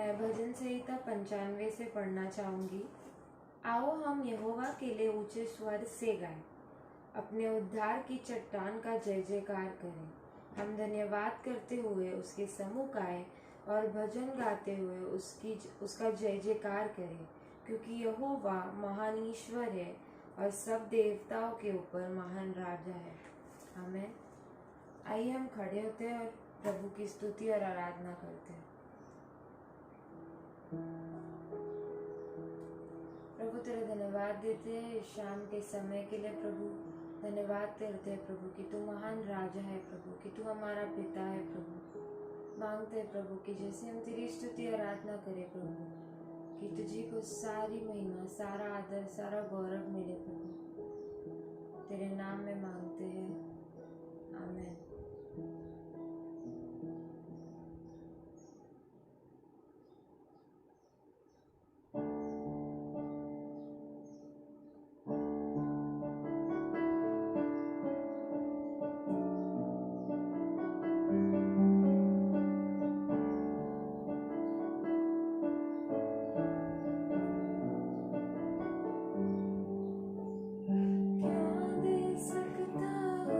मैं भजन संहिता 95 से पढ़ना चाहूँगी। आओ हम यहोवा के लिए ऊंचे स्वर से गाएं, अपने उद्धार की चट्टान का जय जयकार करें। हम धन्यवाद करते हुए उसके सम्मुख आए और भजन गाते हुए उसका जय जयकार करें, क्योंकि यहोवा महान ईश्वर है और सब देवताओं के ऊपर महान राजा है। आमीन। आइए हम खड़े होते हैं और प्रभु की स्तुति और आराधना करते हैं। प्रभु तेरा धन्यवाद देते हैं इस शाम के समय के लिए। प्रभु धन्यवाद करते हैं प्रभु कि तू महान राजा है, प्रभु कि तू हमारा पिता है। प्रभु मांगते हैं प्रभु कि जैसे हम तेरी स्तुति आराधना करें प्रभु, कि तुझी को सारी महिमा, सारा आदर, सारा गौरव मिले प्रभु। तेरे नाम में मांगते हैं, आमीन। क्या दे सकता हूँ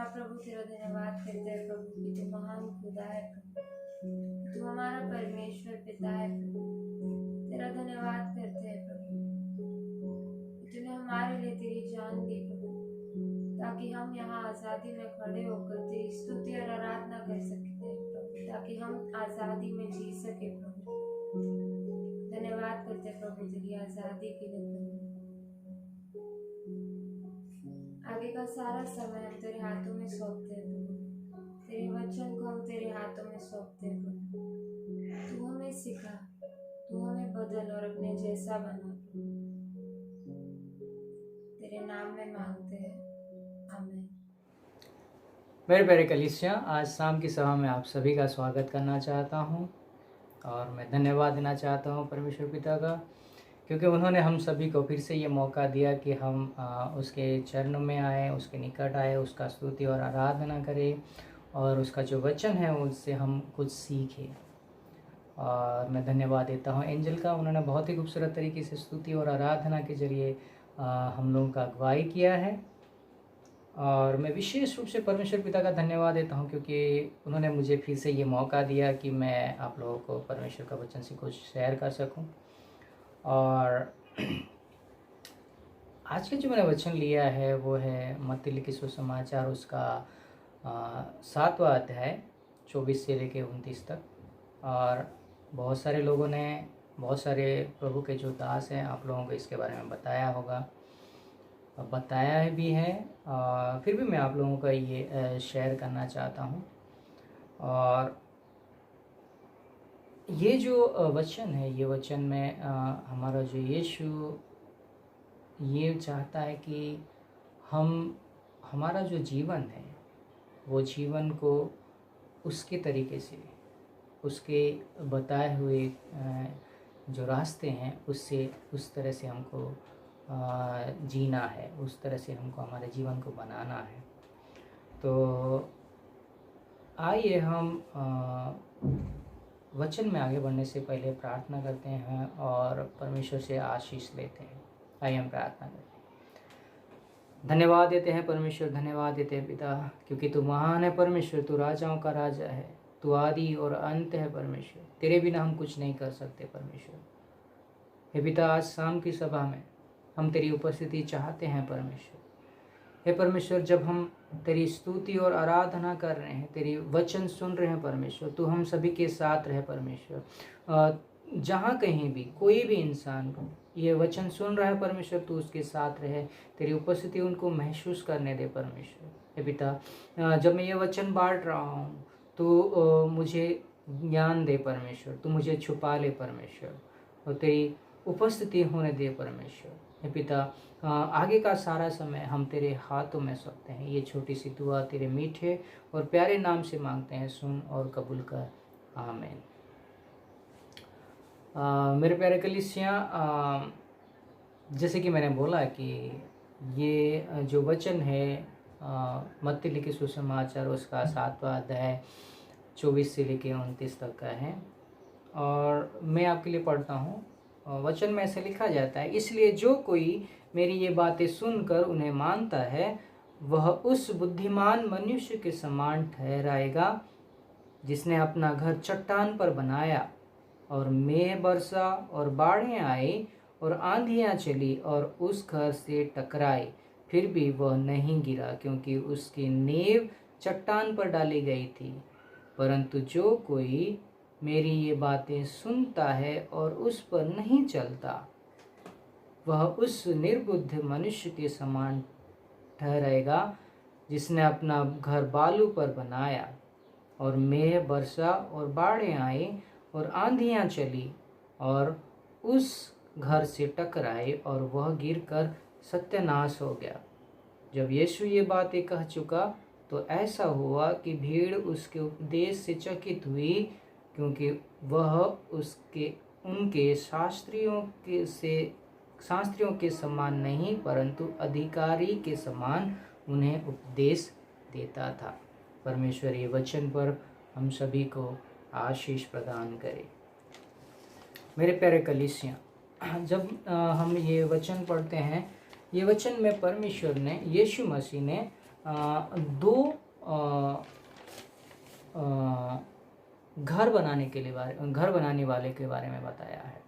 प्रभु तेरा धन्यवाद करते हैं प्रभु कि तू महान खुदा है प्रभु, तू हमारा परमेश्वर पिता है प्रभु। तेरा धन्यवाद करते हैं प्रभु कि तूने हमारे लिए तेरी जान दी प्रभु, ताकि हम यहाँ आज़ादी में खड़े होकर तेरी स्तुति और आराधना कर सकते हैं प्रभु, ताकि हम आज़ादी में जी सके प्रभु। धन्यवाद करते हैं प्रभु तेरी आज़ादी के लिए प्रभु। आगे का सारा समय हम तेरे हाथों में सौंपते हैं प्रभु, तेरे वचन को हम तेरे हाथों में सौंपते हैं प्रभु। तू हमें सिखा, तू हमें बदल और अपने जैसा बना, तेरे नाम में मांगते हैं, आमीन। मेरे प्यारे कलीसिया, आज शाम की सभा में आप सभी का स्वागत करना चाहता हूं और मैं धन्यवाद देना चाहता हूं परमेश्वर पिता का, क्योंकि उन्होंने हम सभी को फिर से ये मौका दिया कि हम उसके चरणों में आए, उसके निकट आए, उसका स्तुति और आराधना करें और उसका जो वचन है उससे हम कुछ सीखें। और मैं धन्यवाद देता हूँ एंजल का, उन्होंने बहुत ही खूबसूरत तरीके से स्तुति और आराधना के जरिए हम लोगों का अगुवाई किया है। और मैं विशेष रूप से परमेश्वर पिता का धन्यवाद देता हूँ, क्योंकि उन्होंने मुझे फिर से ये मौका दिया कि मैं आप लोगों को परमेश्वर का वचन से कुछ शेयर कर सकूँ। और आज का जो मैंने वचन लिया है वो है मत्ती लिखित सुसमाचार, उसका 7वां अध्याय 24 से लेकर 29 तक। और बहुत सारे लोगों ने, बहुत सारे प्रभु के जो दास हैं, आप लोगों को इसके बारे में बताया होगा, बताया भी है, फिर भी मैं आप लोगों का ये शेयर करना चाहता हूँ। और ये जो वचन है, ये वचन में हमारा जो यीशु ये चाहता है कि हमारा जो जीवन है वो जीवन को उसके तरीके से, उसके बताए हुए जो रास्ते हैं उससे, उस तरह से हमको जीना है, उस तरह से हमको हमारे जीवन को बनाना है। तो आइए हम वचन में आगे बढ़ने से पहले प्रार्थना करते हैं और परमेश्वर से आशीष लेते हैं। आइए हम प्रार्थना करते हैं। धन्यवाद देते हैं परमेश्वर, धन्यवाद देते हैं पिता, क्योंकि तू महान है परमेश्वर, तू राजाओं का राजा है, तू आदि और अंत है परमेश्वर। तेरे बिना हम कुछ नहीं कर सकते परमेश्वर। हे पिता, आज शाम की सभा में हम तेरी उपस्थिति चाहते हैं परमेश्वर। हे परमेश्वर, जब हम तेरी स्तुति और आराधना कर रहे हैं, तेरी वचन सुन रहे हैं परमेश्वर, तू हम सभी के साथ रहे परमेश्वर। जहाँ कहीं भी कोई भी इंसान ये वचन सुन रहा है परमेश्वर, तू उसके साथ रहे, तेरी उपस्थिति उनको महसूस करने दे परमेश्वर। हे पिता, जब मैं ये वचन बांट रहा हूँ तो मुझे ज्ञान दे परमेश्वर, तू मुझे छुपा ले परमेश्वर, और तेरी उपस्थिति होने दे परमेश्वर। हे पिता, आगे का सारा समय हम तेरे हाथों में सौंपते हैं। ये छोटी सी दुआ तेरे मीठे और प्यारे नाम से मांगते हैं, सुन और कबूल कर, आमीन। मेरे प्यारे कलीसिया, जैसे कि मैंने बोला कि ये जो वचन है मत्ती लिखित सुसमाचार उसका 7वां अध्याय 24 से लेकर 29 तक का है, और मैं आपके लिए पढ़ता हूँ। वचन में ऐसे लिखा जाता है, इसलिए जो कोई मेरी ये बातें सुनकर उन्हें मानता है वह उस बुद्धिमान मनुष्य के समान ठहराएगा जिसने अपना घर चट्टान पर बनाया, और मेघ बरसा और बाढ़ें आई और आंधियां चली और उस घर से टकराई, फिर भी वह नहीं गिरा क्योंकि उसकी नींव चट्टान पर डाली गई थी। परंतु जो कोई मेरी ये बातें सुनता है और उस पर नहीं चलता वह उस निर्बुद्ध मनुष्य के समान ठहरेगा जिसने अपना घर बालू पर बनाया, और मेघ बरसा और बाढ़ें आई और आंधियां चली और उस घर से टकराए और वह गिरकर सत्यानाश हो गया। जब यीशु ये बातें कह चुका तो ऐसा हुआ कि भीड़ उसके उपदेश से चकित हुई, क्योंकि वह उनके शास्त्रियों के समान नहीं परंतु अधिकारी के समान उन्हें उपदेश देता था। परमेश्वर ये वचन पर हम सभी को आशीष प्रदान करे। मेरे प्यारे कलीसिया, जब हम ये वचन पढ़ते हैं, ये वचन में परमेश्वर ने, यीशु मसीह ने दो घर बनाने वाले के बारे में बताया है,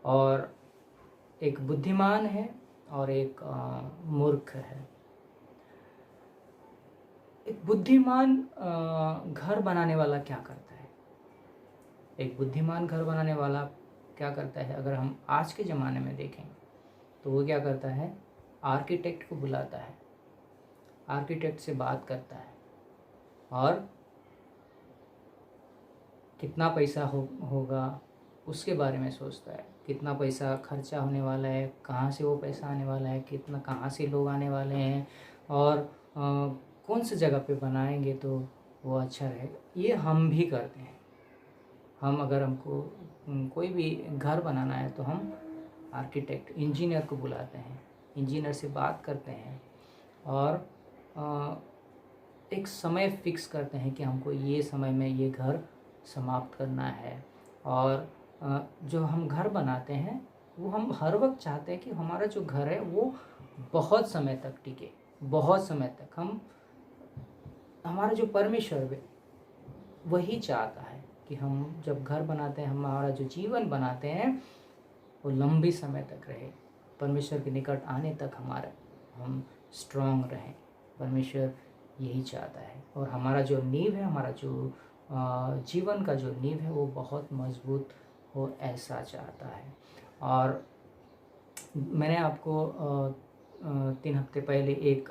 और एक बुद्धिमान है और एक मूर्ख है। एक बुद्धिमान घर बनाने वाला क्या करता है? एक बुद्धिमान घर बनाने वाला क्या करता है? अगर हम आज के ज़माने में देखें तो वो क्या करता है? आर्किटेक्ट को बुलाता है, आर्किटेक्ट से बात करता है और कितना पैसा होगा उसके बारे में सोचता है, कितना पैसा खर्चा होने वाला है, कहाँ से वो पैसा आने वाला है, कहाँ से लोग आने वाले हैं, और कौन सी जगह पे बनाएंगे तो वो अच्छा रहेगा। ये हम भी करते हैं। अगर हमको कोई भी घर बनाना है तो हम आर्किटेक्ट, इंजीनियर को बुलाते हैं, इंजीनियर से बात करते हैं और एक समय फिक्स करते हैं कि हमको ये समय में ये घर समाप्त करना है। और जो हम घर बनाते हैं वो हम हर वक्त चाहते हैं कि हमारा जो घर है वो बहुत समय तक टिके, बहुत समय तक। हमारा जो परमेश्वर है वही चाहता है कि हम जब घर बनाते हैं, हमारा जो जीवन बनाते हैं वो लंबी समय तक रहे, परमेश्वर के निकट आने तक हम स्ट्रांग रहें। परमेश्वर यही चाहता है, और हमारा जो नींव है, हमारा जो जीवन का जो नींव है वो बहुत मजबूत हो, ऐसा चाहता है। और मैंने आपको 3 हफ्ते पहले एक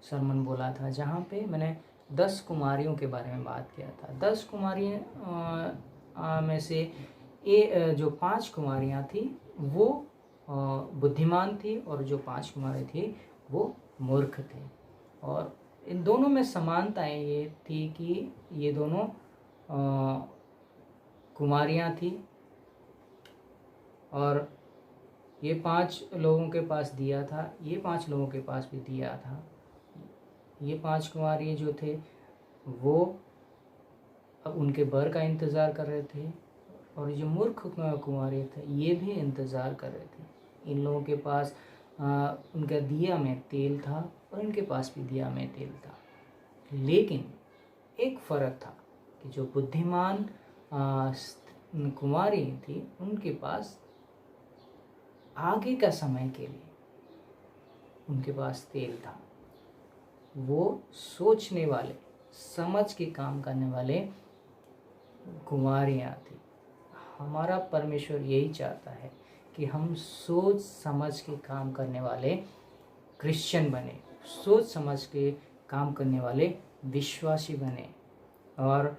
सरमन बोला था जहाँ पे मैंने 10 कुमारियों के बारे में बात किया था। 10 कुमारियाँ में से जो 5 कुमारियाँ थी वो बुद्धिमान थी, और जो 5 कुमारी थी वो मूर्ख थे। और इन दोनों में समानताएं ये थी कि ये दोनों कुमारियाँ थी, और ये 5 लोगों के पास दिया था, ये 5 लोगों के पास भी दिया था। ये 5 कुमारी जो थे वो अब उनके बर का इंतज़ार कर रहे थे, और जो मूर्ख कुमारी थे ये भी इंतज़ार कर रहे थे। इन लोगों के पास उनका दिया में तेल था और इनके पास भी दिया में तेल था, लेकिन एक फ़र्क था कि जो बुद्धिमान कुमारी थी उनके पास आगे का समय के लिए उनके पास तेल था। वो सोचने वाले, समझ के काम करने वाले कुंवारियाँ थी। हमारा परमेश्वर यही चाहता है कि हम सोच समझ के काम करने वाले क्रिश्चियन बने, सोच समझ के काम करने वाले विश्वासी बने। और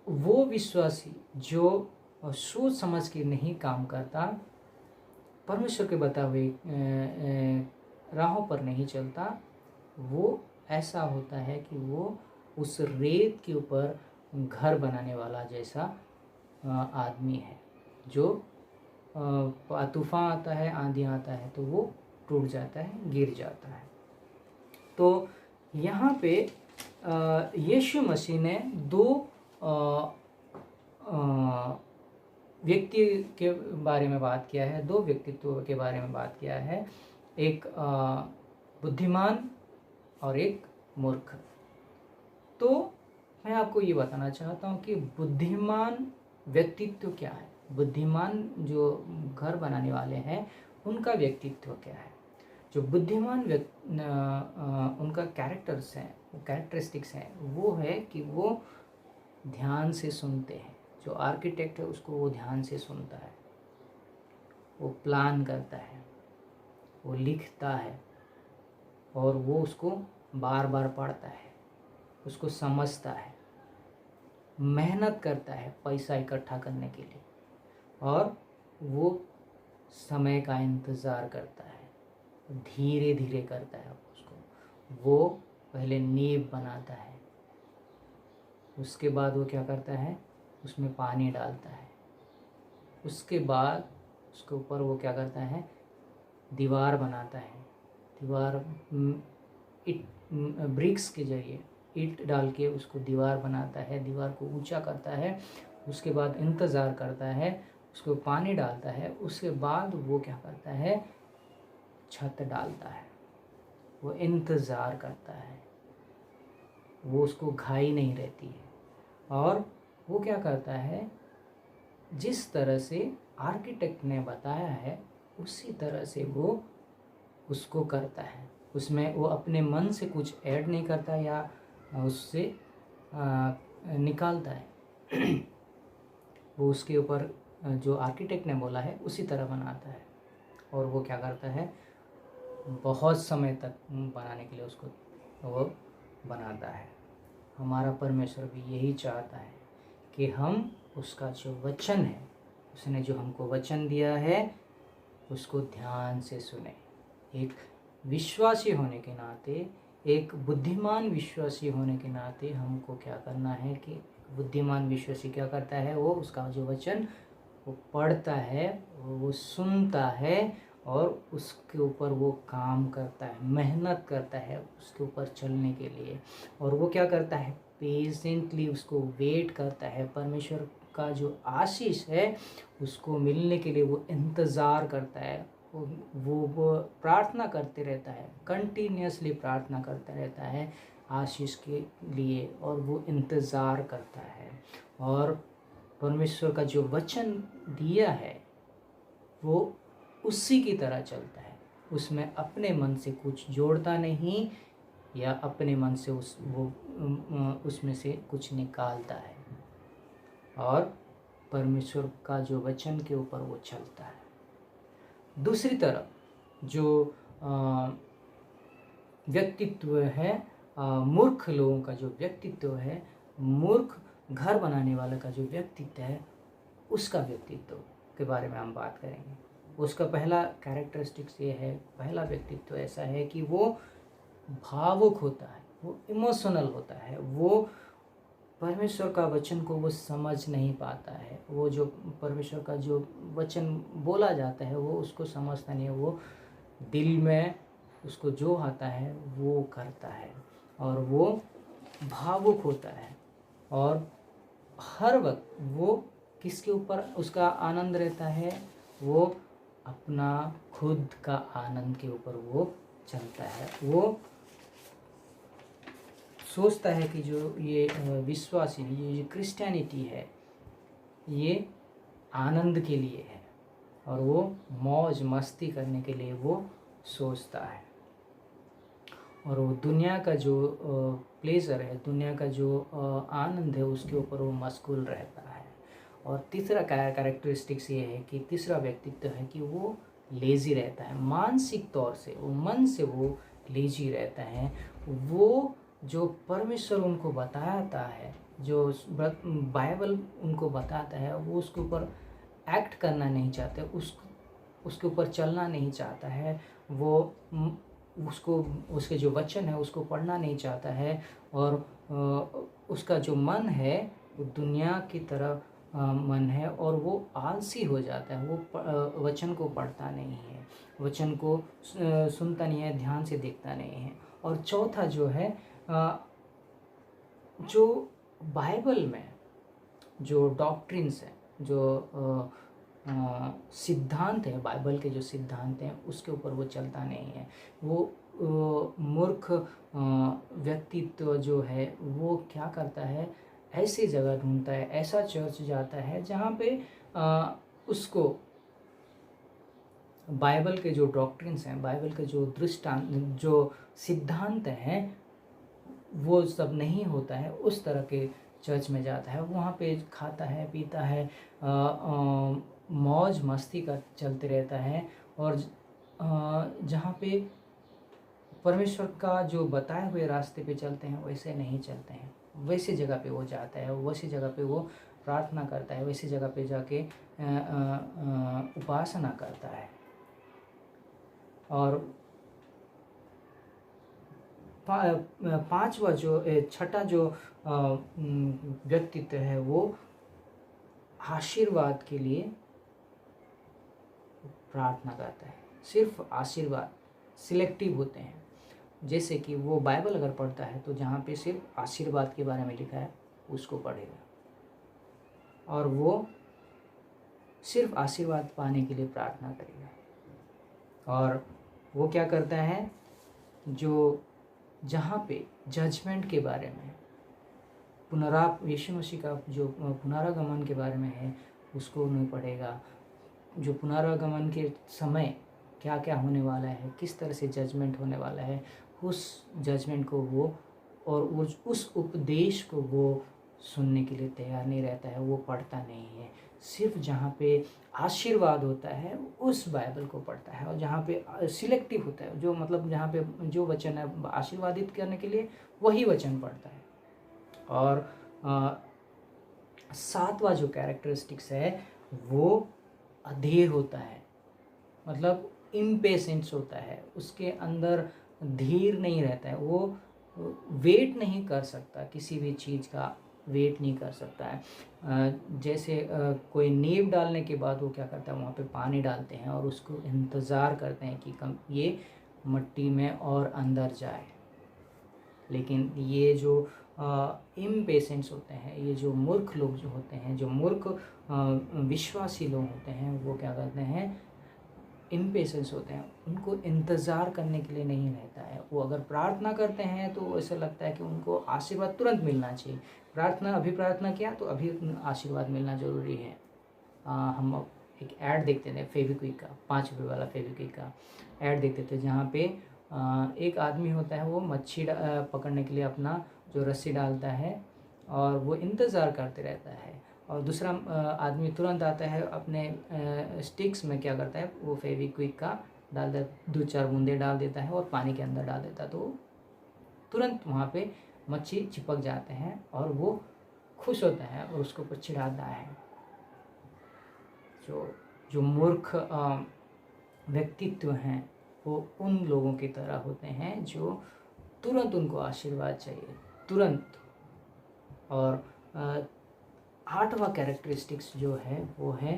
वो विश्वासी जो सोच समझ के नहीं काम करता, परमेश्वर के बताए हुए राहों पर नहीं चलता, वो ऐसा होता है कि वो उस रेत के ऊपर घर बनाने वाला जैसा आदमी है। जो तूफान आता है, आंधी आता है तो वो टूट जाता है, गिर जाता है। तो यहाँ पे यीशु मसीह ने दो व्यक्ति के बारे में बात किया है, दो व्यक्तित्व के बारे में बात किया है, एक बुद्धिमान और एक मूर्ख। तो मैं आपको ये बताना चाहता हूँ कि बुद्धिमान व्यक्तित्व क्या है। बुद्धिमान जो घर बनाने वाले हैं उनका व्यक्तित्व क्या है। जो बुद्धिमान उनका कैरेक्टर्स हैं, वो कैरेक्टरिस्टिक्स हैं, वो है कि वो ध्यान से सुनते हैं। जो आर्किटेक्ट है उसको वो ध्यान से सुनता है, वो प्लान करता है, वो लिखता है और वो उसको बार बार पढ़ता है, उसको समझता है, मेहनत करता है पैसा इकट्ठा करने के लिए, और वो समय का इंतज़ार करता है, धीरे धीरे करता है उसको। वो पहले नींव बनाता है, उसके बाद वो क्या करता है, उसमें पानी डालता है, उसके बाद उसके ऊपर वो क्या करता है, दीवार बनाता है। दीवार ब्रिक्स के जरिए ईंट डाल के उसको दीवार बनाता है, दीवार को ऊंचा करता है, उसके बाद इंतज़ार करता है, उसको पानी डालता है, उसके बाद वो क्या करता है, छत डालता है। वो इंतज़ार करता है, वो उसको घाई नहीं रहती है। और वो क्या करता है, जिस तरह से आर्किटेक्ट ने बताया है उसी तरह से वो उसको करता है। उसमें वो अपने मन से कुछ ऐड नहीं करता या उससे निकालता है। वो उसके ऊपर जो आर्किटेक्ट ने बोला है उसी तरह बनाता है। और वो क्या करता है, बहुत समय तक बनाने के लिए उसको वो बनाता है। हमारा परमेश्वर भी यही चाहता है कि हम उसका जो वचन है, उसने जो हमको वचन दिया है, उसको ध्यान से सुने। एक विश्वासी होने के नाते, एक बुद्धिमान विश्वासी होने के नाते हमको क्या करना है कि बुद्धिमान विश्वासी क्या करता है, वो उसका जो वचन वो पढ़ता है, वो सुनता है और उसके ऊपर वो काम करता है, मेहनत करता है उसके ऊपर चलने के लिए। और वो क्या करता है, पेशेंटली उसको वेट करता है। परमेश्वर का जो आशीष है उसको मिलने के लिए वो इंतज़ार करता है। वो प्रार्थना करते रहता है, कंटिन्यूसली प्रार्थना करता रहता है आशीष के लिए, और वो इंतज़ार करता है। और परमेश्वर का जो वचन दिया है वो उसी की तरह चलता है, उसमें अपने मन से कुछ जोड़ता नहीं या अपने मन से उसमें से कुछ निकालता है। और परमेश्वर का जो वचन के ऊपर वो चलता है। दूसरी तरफ जो व्यक्तित्व है, मूर्ख लोगों का जो व्यक्तित्व है, मूर्ख घर बनाने वाले का जो व्यक्तित्व है, उसका व्यक्तित्व के बारे में हम बात करेंगे। उसका पहला कैरेक्टरिस्टिक्स ये है, पहला व्यक्तित्व ऐसा है कि वो भावुक होता है, वो इमोशनल होता है, वो परमेश्वर का वचन को वो समझ नहीं पाता है। वो जो परमेश्वर का जो वचन बोला जाता है वो उसको समझता नहीं है, वो दिल में उसको जो आता है वो करता है, और वो भावुक होता है। और हर वक्त वो किसके ऊपर उसका आनंद रहता है, वो अपना खुद का आनंद के ऊपर वो चलता है। वो सोचता है कि जो ये विश्वासी, ये जो क्रिश्चियनिटी है, ये आनंद के लिए है, और वो मौज मस्ती करने के लिए वो सोचता है, और वो दुनिया का जो प्लेजर है, दुनिया का जो आनंद है, उसके ऊपर वो मशगूल रहता है। और तीसरा कैरेक्टरिस्टिक्स ये है कि तीसरा व्यक्तित्व है कि वो लेज़ी रहता है, मानसिक तौर से वो, मन से वो लेज़ी रहता है। वो जो परमेश्वर उनको बताता है, जो बाइबल उनको बताता है, वो उसके ऊपर एक्ट करना नहीं चाहते, उसके ऊपर चलना नहीं चाहता है। वो उसको, उसके जो वचन है उसको पढ़ना नहीं चाहता है, और उसका जो मन है वो दुनिया की तरह मन है, और वो आलसी हो जाता है। वो वचन को पढ़ता नहीं है, वचन को सुनता नहीं है, ध्यान से देखता नहीं है। और चौथा जो है, जो बाइबल में जो डॉक्ट्रिन्स हैं, जो सिद्धांत है, बाइबल के जो सिद्धांत हैं, उसके ऊपर वो चलता नहीं है। वो मूर्ख व्यक्तित्व जो है वो क्या करता है, ऐसी जगह ढूंढता है, ऐसा चर्च जाता है जहाँ पे उसको बाइबल के जो डॉक्ट्रिन्स हैं, बाइबल के जो दृष्टांत, जो सिद्धांत हैं, वो सब नहीं होता है। उस तरह के चर्च में जाता है, वहाँ पे खाता है, पीता है, मौज मस्ती का चलते रहता है, और जहाँ पे परमेश्वर का जो बताए हुए रास्ते पे चलते हैं वैसे नहीं चलते हैं, वैसी जगह पे वो जाता है, वैसी जगह पे वो प्रार्थना करता है, वैसी जगह पे जाके उपासना करता है। और पांचवा जो छठा जो व्यक्तित्व है वो आशीर्वाद के लिए प्रार्थना करता है। सिर्फ आशीर्वाद, सिलेक्टिव होते हैं। जैसे कि वो बाइबल अगर पढ़ता है तो जहाँ पे सिर्फ आशीर्वाद के बारे में लिखा है उसको पढ़ेगा, और वो सिर्फ आशीर्वाद पाने के लिए प्रार्थना करेगा। और वो क्या करता है, जो जहाँ पे जजमेंट के बारे में, यीशु मसीह का जो पुनरागमन के बारे में है उसको नहीं पढ़ेगा। जो पुनरागमन के समय क्या क्या होने वाला है, किस तरह से जजमेंट होने वाला है, उस जजमेंट को वो, और उस उपदेश को वो सुनने के लिए तैयार नहीं रहता है, वो पढ़ता नहीं है। सिर्फ जहाँ पे आशीर्वाद होता है उस बाइबल को पढ़ता है, और जहाँ पे सिलेक्टिव होता है, जो मतलब जहाँ पे जो वचन है आशीर्वादित करने के लिए वही वचन पढ़ता है। और सातवां जो कैरेक्टरिस्टिक्स है वो अधीर होता है, मतलब इम्पेशेंस होता है, उसके अंदर धीर नहीं रहता है, वो वेट नहीं कर सकता, किसी भी चीज़ का वेट नहीं कर सकता है। जैसे कोई नींव डालने के बाद वो क्या करता है, वहाँ पे पानी डालते हैं और उसको इंतज़ार करते हैं कि ये मट्टी में और अंदर जाए। लेकिन ये जो इम्पेशेंस होते हैं, ये जो मूर्ख लोग जो होते हैं, जो मूर्ख विश्वासी लोग होते हैं, वो क्या करते हैं, इम्पेशेंस होते हैं, उनको इंतज़ार करने के लिए नहीं रहता है। वो अगर प्रार्थना करते हैं तो ऐसा लगता है कि उनको आशीर्वाद तुरंत मिलना चाहिए। अभी प्रार्थना किया तो अभी आशीर्वाद मिलना ज़रूरी है। हम एक ऐड देखते थे फेविक्विक का, 5 रुपये वाला फेविक्विक का ऐड देखते थे, जहाँ पे एक आदमी होता है, वो मच्छी पकड़ने के लिए अपना जो रस्सी डालता है और वो इंतज़ार करते रहता है, और दूसरा आदमी तुरंत आता है, अपने स्टिक्स में क्या करता है, वो फेविक्विक का डाल दे, 2-4 बूंदे डाल देता है और पानी के अंदर डाल देता है, तो तुरंत वहाँ पे मच्छी चिपक जाते हैं और वो खुश होता है और उसको ऊपर चिढ़ाता है। जो मूर्ख व्यक्तित्व हैं वो उन लोगों की तरह होते हैं जो तुरंत उनको आशीर्वाद चाहिए, तुरंत। और 8वां कैरेक्टरिस्टिक्स जो है वो है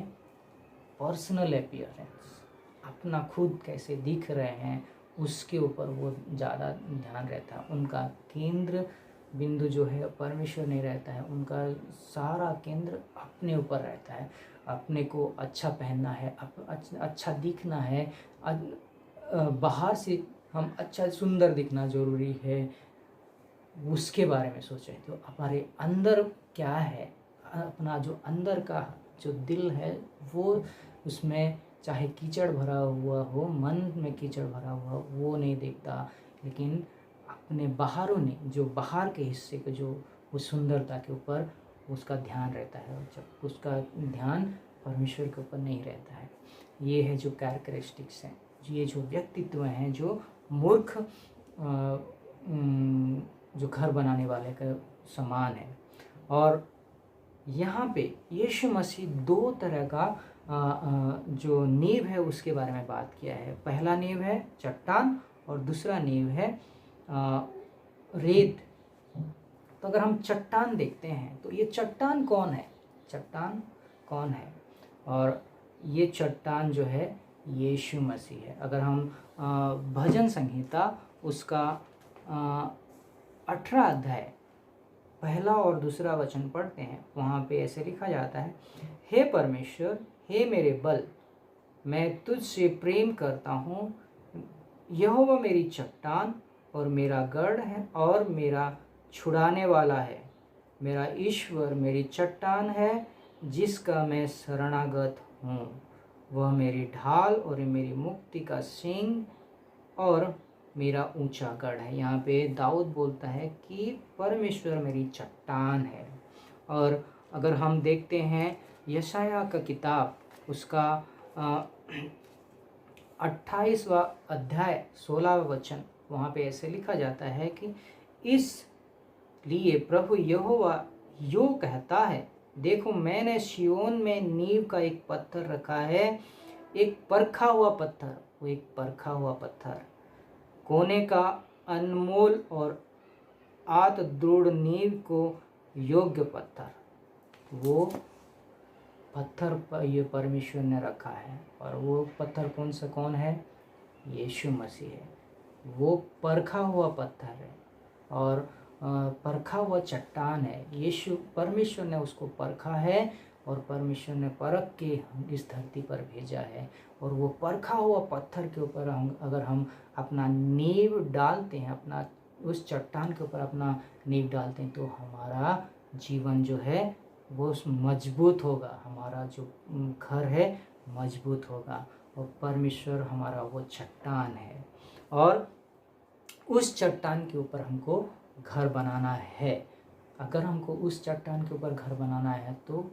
पर्सनल अपीयरेंस। अपना खुद कैसे दिख रहे हैं उसके ऊपर वो ज़्यादा ध्यान रहता है। उनका केंद्र बिंदु जो है परमेश्वर नहीं रहता है, उनका सारा केंद्र अपने ऊपर रहता है। अपने को अच्छा पहनना है, अच्छा दिखना है, बाहर से हम अच्छा सुंदर दिखना ज़रूरी है, उसके बारे में सोचें। तो हमारे अंदर क्या है, अपना जो अंदर का जो दिल है वो उसमें चाहे कीचड़ भरा हुआ हो, मन में कीचड़ भरा हुआ हो, वो नहीं देखता, लेकिन अपने बाहरों ने जो बाहर के हिस्से को, जो वो सुंदरता के ऊपर उसका ध्यान रहता है, और जब उसका ध्यान परमेश्वर के ऊपर नहीं रहता है। ये है जो कैरेक्टरिस्टिक्स हैं, ये जो व्यक्तित्व हैं जो मूर्ख जो घर बनाने वाले का समान है। और यहाँ पे यीशु मसीह दो तरह का जो नींव है उसके बारे में बात किया है। पहला नींव है चट्टान और दूसरा नींव है रेत। तो अगर हम चट्टान देखते हैं तो ये चट्टान कौन है? चट्टान कौन है? और ये चट्टान जो है यीशु मसीह है। अगर हम भजन संहिता उसका 18 अध्याय पहला और दूसरा वचन पढ़ते हैं, वहाँ पे ऐसे लिखा जाता है, हे परमेश्वर, हे मेरे बल, मैं तुझसे प्रेम करता हूँ। यहोवा मेरी चट्टान और मेरा गढ़ है और मेरा छुड़ाने वाला है। मेरा ईश्वर मेरी चट्टान है जिसका मैं शरणागत हूँ। वह मेरी ढाल और मेरी मुक्ति का सींग और मेरा ऊंचा गढ़ है। यहाँ पे दाऊद बोलता है कि परमेश्वर मेरी चट्टान है। और अगर हम देखते हैं यशाया का किताब उसका 28वां अध्याय 16वां वचन, वहाँ पे ऐसे लिखा जाता है कि इसलिए प्रभु यहोवा यो कहता है, देखो मैंने सिय्योन में नींव का एक पत्थर रखा है, एक परखा हुआ पत्थर, वो एक परखा हुआ पत्थर, कोने का अनमोल और आत दृढ़ नींव को योग्य पत्थर। वो पत्थर पर ये परमेश्वर ने रखा है। और वो पत्थर कौन है? यीशु मसीह है। वो परखा हुआ पत्थर है और परखा हुआ चट्टान है। यीशु परमेश्वर ने उसको परखा है और परमेश्वर ने परख के इस धरती पर भेजा है। और वो परखा हुआ पत्थर के ऊपर अगर हम अपना नींव डालते हैं, अपना उस चट्टान के ऊपर अपना नींव डालते हैं, तो हमारा जीवन जो है वो मजबूत होगा, हमारा जो घर है मजबूत होगा। और परमेश्वर हमारा वो चट्टान है और उस चट्टान के ऊपर हमको घर बनाना है। अगर हमको उस चट्टान के ऊपर घर बनाना है तो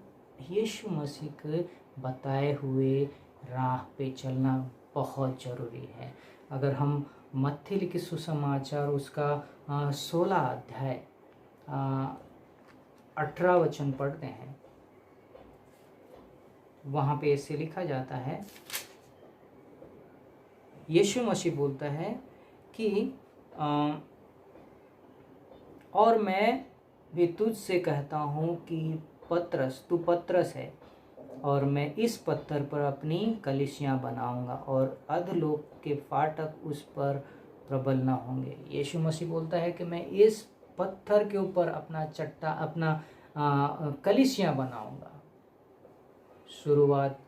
यीशु मसीह के बताए हुए राह पे चलना बहुत ज़रूरी है। अगर हम मत्ती लिखित सुसमाचार उसका 16 अध्याय 18 वचन पढ़ते हैं, वहाँ पे ऐसे लिखा जाता है, यीशु मसीह बोलता है कि और मैं भी तुझसे कहता हूँ कि पतरस, तू पतरस है और मैं इस पत्थर पर अपनी कलीसियाँ बनाऊंगा और अधोलोक के फाटक उस पर प्रबल न होंगे। यीशु मसीह बोलता है कि मैं इस पत्थर के ऊपर अपना कलीसियाँ बनाऊंगा। शुरुआत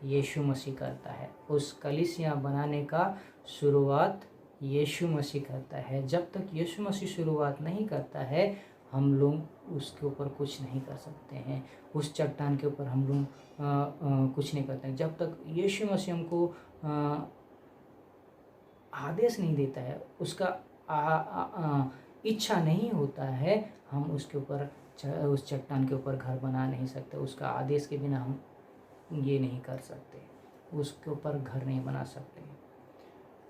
यीशु मसीह करता है। उस कलीसियाँ बनाने का शुरुआत यीशु मसीह करता है। जब तक यीशु मसीह शुरुआत नहीं करता है, हम लोग उसके ऊपर कुछ नहीं कर सकते हैं। उस चट्टान के ऊपर हम लोग कुछ नहीं करते हैं। जब तक यीशु मसीह हमको आदेश नहीं देता है, उसका इच्छा नहीं होता है, हम उसके ऊपर उस चट्टान के ऊपर घर बना नहीं सकते। उसका आदेश के बिना हम ये नहीं कर सकते, उसके ऊपर घर नहीं बना सकते।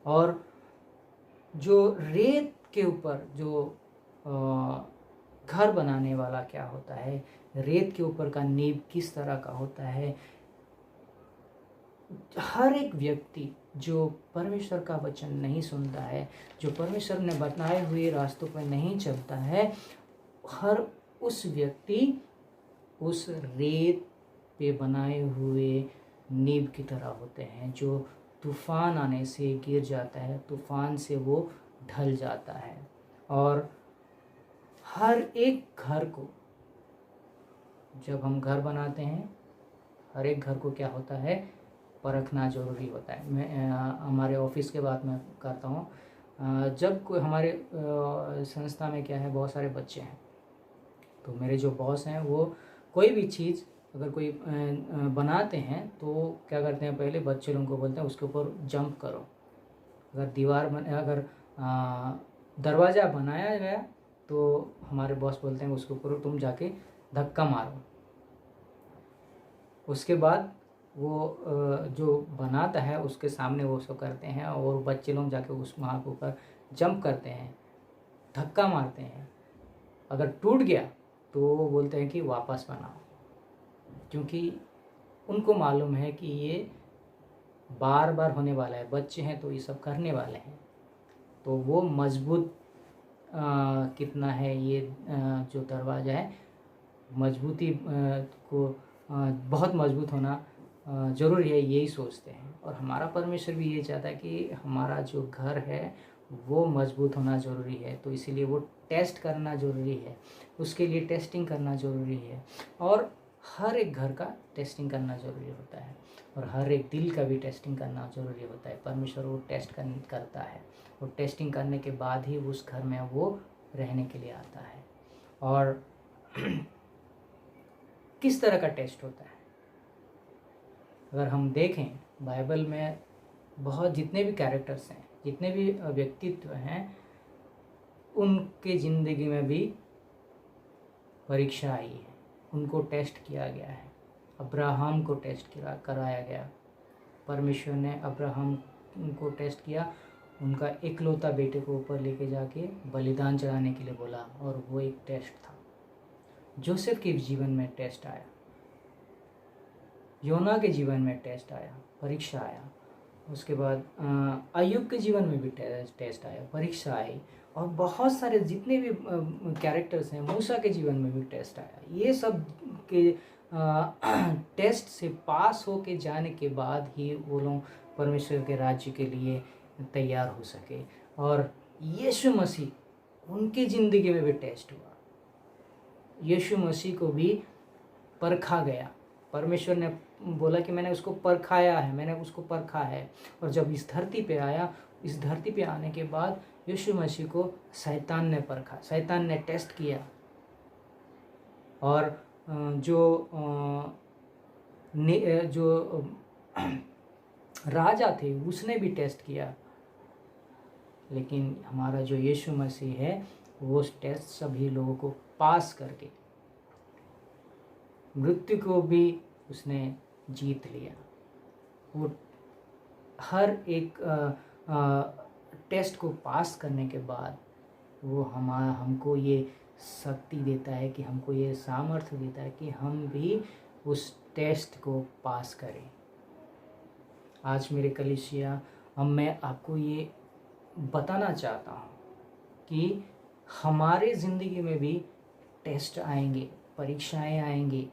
और जो रेत के ऊपर जो घर बनाने वाला क्या होता है, रेत के ऊपर का नींव किस तरह का होता है, हर एक व्यक्ति जो परमेश्वर का वचन नहीं सुनता है, जो परमेश्वर ने बताए हुए रास्तों पर नहीं चलता है, हर उस व्यक्ति उस रेत पे बनाए हुए नींव की तरह होते हैं, जो तूफान आने से गिर जाता है, तूफान से वो ढल जाता है। और हर एक घर को, जब हम घर बनाते हैं, हर एक घर को क्या होता है, परखना ज़रूरी होता है। मैं हमारे ऑफिस के बात मैं करता हूँ। जब कोई हमारे संस्था में क्या है, बहुत सारे बच्चे हैं, तो मेरे जो बॉस हैं वो कोई भी चीज़ अगर कोई बनाते हैं तो क्या करते हैं, पहले बच्चे लोगों को बोलते हैं उसके ऊपर जंप करो। अगर दरवाज़ा बनाया गया तो हमारे बॉस बोलते हैं उसके ऊपर तुम जाके धक्का मारो। उसके बाद वो जो बनाता है उसके सामने वो सब करते हैं और बच्चे लोग जाके उस वहाँ के ऊपर जंप करते हैं, धक्का मारते हैं। अगर टूट गया तो वो बोलते हैं कि वापस बनाओ, क्योंकि उनको मालूम है कि ये बार बार होने वाला है, बच्चे हैं तो ये सब करने वाले हैं। तो वो मजबूत कितना है ये जो दरवाज़ा है, मजबूती को बहुत मजबूत होना ज़रूरी है, यही सोचते हैं। और हमारा परमेश्वर भी ये चाहता है कि हमारा जो घर है वो मजबूत होना ज़रूरी है। तो इसीलिए वो टेस्ट करना ज़रूरी है, उसके लिए टेस्टिंग करना ज़रूरी है। और हर एक घर का टेस्टिंग करना ज़रूरी होता है और हर एक दिल का भी टेस्टिंग करना ज़रूरी होता है। परमेश्वर वो टेस्ट करता है और टेस्टिंग करने के बाद ही उस घर में वो रहने के लिए आता है। और किस तरह का टेस्ट होता है, अगर हम देखें बाइबल में बहुत जितने भी कैरेक्टर्स हैं, जितने भी व्यक्तित्व हैं, उनके ज़िंदगी में भी परीक्षा आई है, उनको टेस्ट किया गया है। अब्राहम को टेस्ट कराया गया, परमेश्वर ने अब्राहम को टेस्ट किया, उनका इकलौता बेटे को ऊपर लेके जाके बलिदान चढ़ाने के लिए बोला, और वो एक टेस्ट था। जोसेफ के जीवन में टेस्ट आया, योना के जीवन में टेस्ट आया, परीक्षा आया। उसके बाद अय्यूब के जीवन में भी टेस्ट आया, परीक्षा आई। और बहुत सारे जितने भी कैरेक्टर्स हैं, मूसा के जीवन में भी टेस्ट आया। ये सब के टेस्ट से पास हो के जाने के बाद ही वो लोग परमेश्वर के राज्य के लिए तैयार हो सके। और यीशु मसीह, उनकी ज़िंदगी में भी टेस्ट हुआ। यीशु मसीह को भी परखा गया, परमेश्वर ने बोला कि मैंने उसको परखाया है, मैंने उसको परखा है। और जब इस धरती पे आया, इस धरती पे आने के बाद यीशु मसीह को शैतान ने परखा, शैतान ने टेस्ट किया। और जो राजा थे उसने भी टेस्ट किया। लेकिन हमारा जो यीशु मसीह है वो टेस्ट सभी लोगों को पास करके मृत्यु को भी उसने जीत लिया। वो हर एक टेस्ट को पास करने के बाद वो हमको ये शक्ति देता है, कि हमको ये सामर्थ्य देता है कि हम भी उस टेस्ट को पास करें। आज मेरे कलीसिया, मैं आपको ये बताना चाहता हूँ कि हमारे ज़िंदगी में भी टेस्ट आएंगे, परीक्षाएं आएंगी।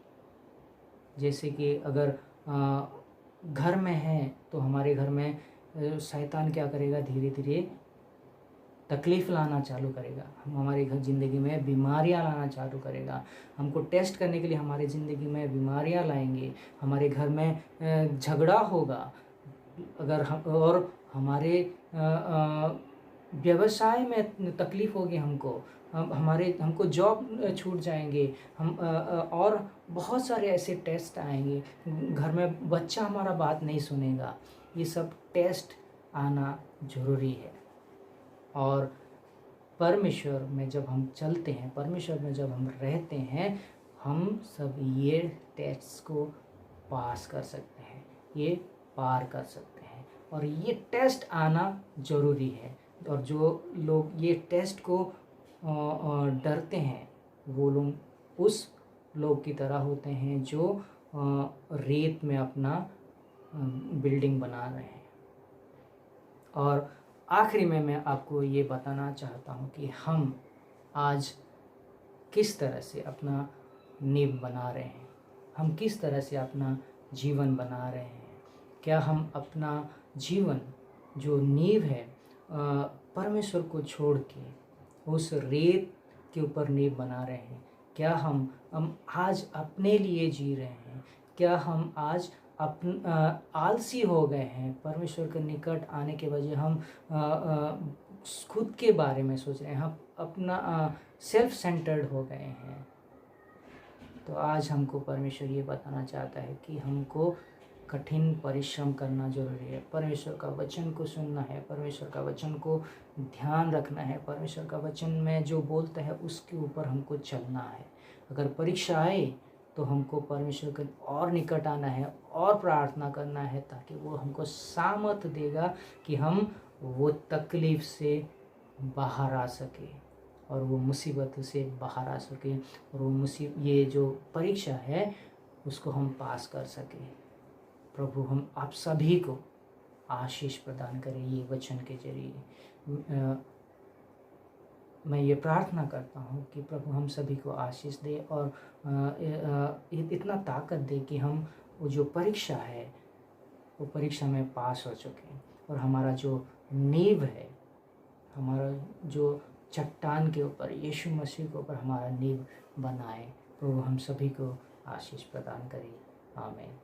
जैसे कि अगर घर में है तो हमारे घर में शैतान क्या करेगा, धीरे धीरे तकलीफ़ लाना चालू करेगा, हमारे घर ज़िंदगी में बीमारियां लाना चालू करेगा। हमको टेस्ट करने के लिए हमारे ज़िंदगी में बीमारियां लाएंगे, हमारे घर में झगड़ा होगा, अगर हम और हमारे व्यवसाय में तकलीफ़ होगी, हमको जॉब छूट जाएंगे, और बहुत सारे ऐसे टेस्ट आएंगे। घर में बच्चा हमारा बात नहीं सुनेगा। ये सब टेस्ट आना ज़रूरी है। और परमेश्वर में जब हम चलते हैं, परमेश्वर में जब हम रहते हैं, हम सब ये टेस्ट को पास कर सकते हैं, ये पार कर सकते हैं। और ये टेस्ट आना ज़रूरी है। और जो लोग ये टेस्ट को डरते हैं, वो लोग उस लोग की तरह होते हैं जो रेत में अपना बिल्डिंग बना रहे हैं। और आखिरी में मैं आपको ये बताना चाहता हूँ कि हम आज किस तरह से अपना नींव बना रहे हैं, हम किस तरह से अपना जीवन बना रहे हैं। क्या हम अपना जीवन जो नींव है परमेश्वर को छोड़ के उस रेत के ऊपर नींव बना रहे हैं? क्या हम आज अपने लिए जी रहे हैं? क्या हम आज आलसी हो गए हैं? परमेश्वर के निकट आने के वजह हम खुद के बारे में सोच रहे हैं, हम अपना सेल्फ सेंटर्ड हो गए हैं। तो आज हमको परमेश्वर ये बताना चाहता है कि हमको कठिन परिश्रम करना जरूरी है, परमेश्वर का वचन को सुनना है, परमेश्वर का वचन को ध्यान रखना है, परमेश्वर का वचन में जो बोलता है उसके ऊपर हमको चलना है। अगर परीक्षा आए तो हमको परमेश्वर के और निकट आना है और प्रार्थना करना है, ताकि वो हमको सामर्थ देगा कि हम वो तकलीफ से बाहर आ सके और वो मुसीबत से बाहर आ सके और वो ये जो परीक्षा है उसको हम पास कर सके। प्रभु हम आप सभी को आशीष प्रदान करें ये वचन के जरिए। मैं ये प्रार्थना करता हूँ कि प्रभु हम सभी को आशीष दे और इतना ताकत दे कि हम वो जो परीक्षा है वो परीक्षा में पास हो चुके और हमारा जो नींव है, हमारा जो चट्टान के ऊपर यीशु मसीह के ऊपर हमारा नींव बनाए। प्रभु हम सभी को आशीष प्रदान करे। आमीन।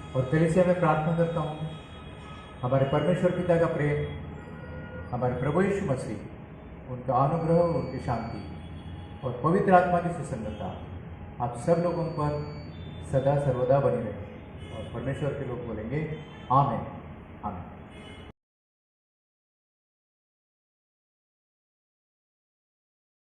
और कलीसिया में प्रार्थना करता हूँ हमारे परमेश्वर पिता का प्रेम, हमारे प्रभु यीशु मसीह, उनका अनुग्रह, उनकी शांति और पवित्र आत्मा की सुसंगतता आप सब लोगों पर सदा सर्वदा बनी रहे। और परमेश्वर के लोग बोलेंगे आमीन, आमीन।